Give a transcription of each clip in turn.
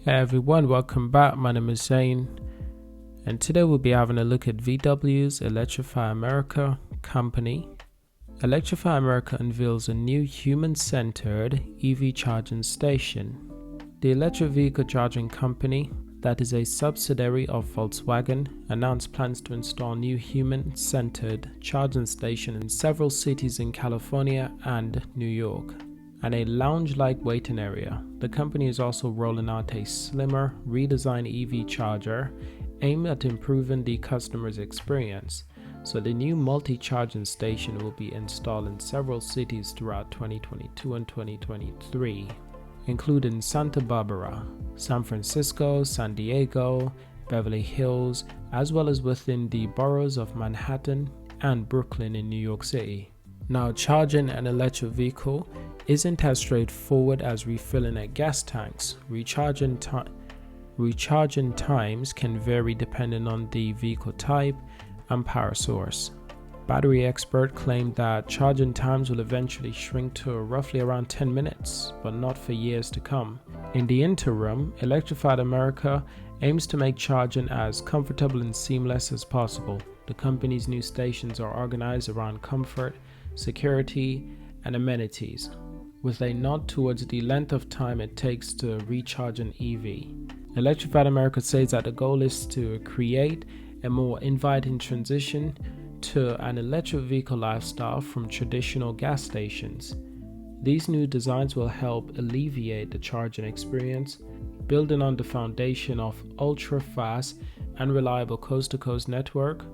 Hey everyone, welcome back. My name is Zane, and today we'll be having a look at VW's Electrify America company. Electrify America unveils a new human-centered EV charging station. The electric vehicle charging company, that is a subsidiary of Volkswagen, announced plans to install new human-centered charging stations in several cities in California and New York, and a lounge-like waiting area. The company is also rolling out a slimmer, redesigned EV charger aimed at improving the customer's experience. So the new multi-charging station will be installed in several cities throughout 2022 and 2023, including Santa Barbara, San Francisco, San Diego, Beverly Hills, as well as within the boroughs of Manhattan and Brooklyn in New York City. Now, charging an electric vehicle isn't as straightforward as refilling at gas tanks. Recharging times can vary depending on the vehicle type and power source. Battery expert claimed that charging times will eventually shrink to roughly around 10 minutes, but not for years to come. In the interim, Electrified America aims to make charging as comfortable and seamless as possible. The company's new stations are organized around comfort, security, and amenities, with a nod towards the length of time it takes to recharge an EV. Electrified America says that the goal is to create a more inviting transition to an electric vehicle lifestyle from traditional gas stations. These new designs will help alleviate the charging experience, building on the foundation of ultra-fast and reliable coast-to-coast network.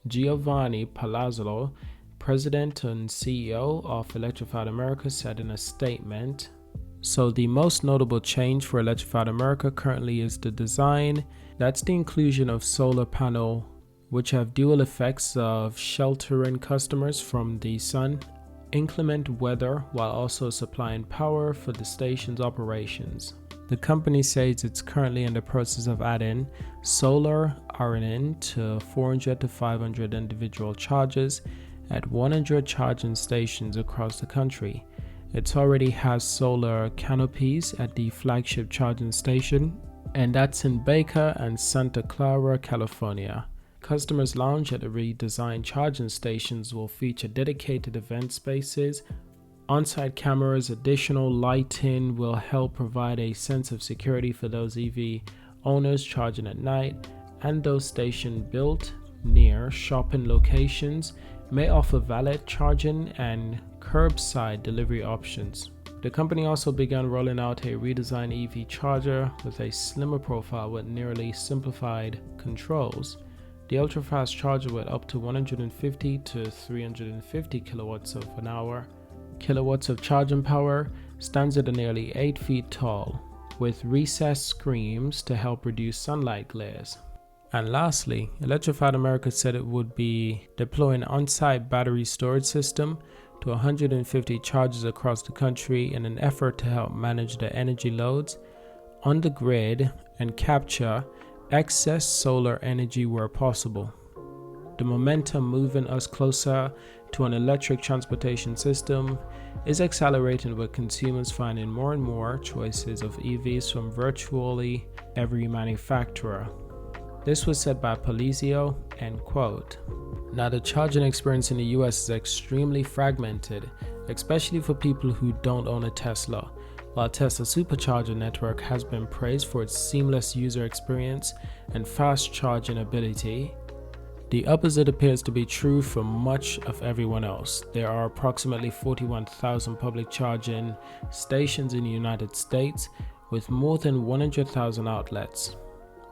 Giovanni Palazzolo, President and CEO of Electrified America, said in a statement, "So the most notable change for Electrified America currently is the design. That's the inclusion of solar panel, which have dual effects of sheltering customers from the sun, inclement weather, while also supplying power for the station's operations." The company says it's currently in the process of adding solar RNN to 400 to 500 individual chargers at 100 charging stations across the country. It already has solar canopies at the flagship charging station, and that's in Baker and Santa Clara, California. Customers' lounge at the redesigned charging stations will feature dedicated event spaces, on-site cameras. Additional lighting will help provide a sense of security for those EV owners charging at night, and those stations built near shopping locations may offer valet charging and curbside delivery options. The company also began rolling out a redesigned EV charger with a slimmer profile with nearly simplified controls. The ultra-fast charger with up to 150 to 350 kilowatts of charging power stands at nearly 8 feet tall, with recessed screens to help reduce sunlight glares. And lastly, Electrified America said it would be deploying on-site battery storage system to 150 chargers across the country in an effort to help manage the energy loads on the grid and capture excess solar energy where possible. The momentum moving us closer to an electric transportation system is accelerating, with consumers finding more and more choices of EVs from virtually every manufacturer. This was said by Polizio, end quote. Now, the charging experience in the US is extremely fragmented, especially for people who don't own a Tesla. While Tesla's supercharger network has been praised for its seamless user experience and fast charging ability, the opposite appears to be true for much of everyone else. There are approximately 41,000 public charging stations in the United States, with more than 100,000 outlets.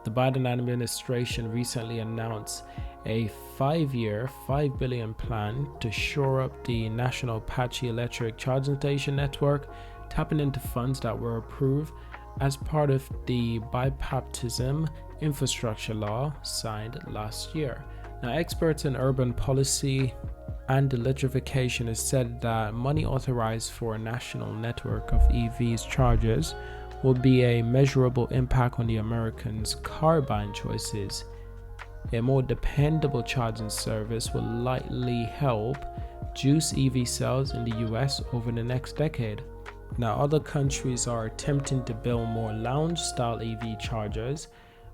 The Biden administration recently announced a 5-year, $5 billion plan to shore up the national patchy electric charging station network, tapping into funds that were approved as part of the bipartisan infrastructure law signed last year. Now, experts in urban policy and electrification have said that money authorized for a national network of EVs chargers will be a measurable impact on the Americans' car buying choices. A more dependable charging service will likely help juice EV sales in the US over the next decade. Now, other countries are attempting to build more lounge-style EV chargers,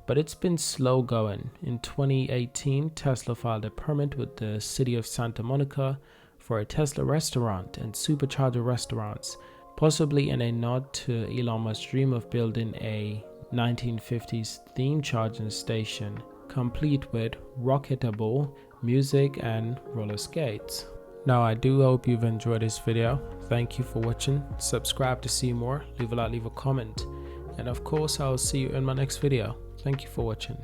but it's been slow going. In 2018, Tesla filed a permit with the city of Santa Monica for a Tesla restaurant and supercharger restaurants, possibly in a nod to Elon Musk's dream of building a 1950s themed charging station, complete with rocketable music and roller skates. Now, I do hope you've enjoyed this video. Thank you for watching. Subscribe to see more, leave a like, leave a comment, and of course I'll see you in my next video. Thank you for watching.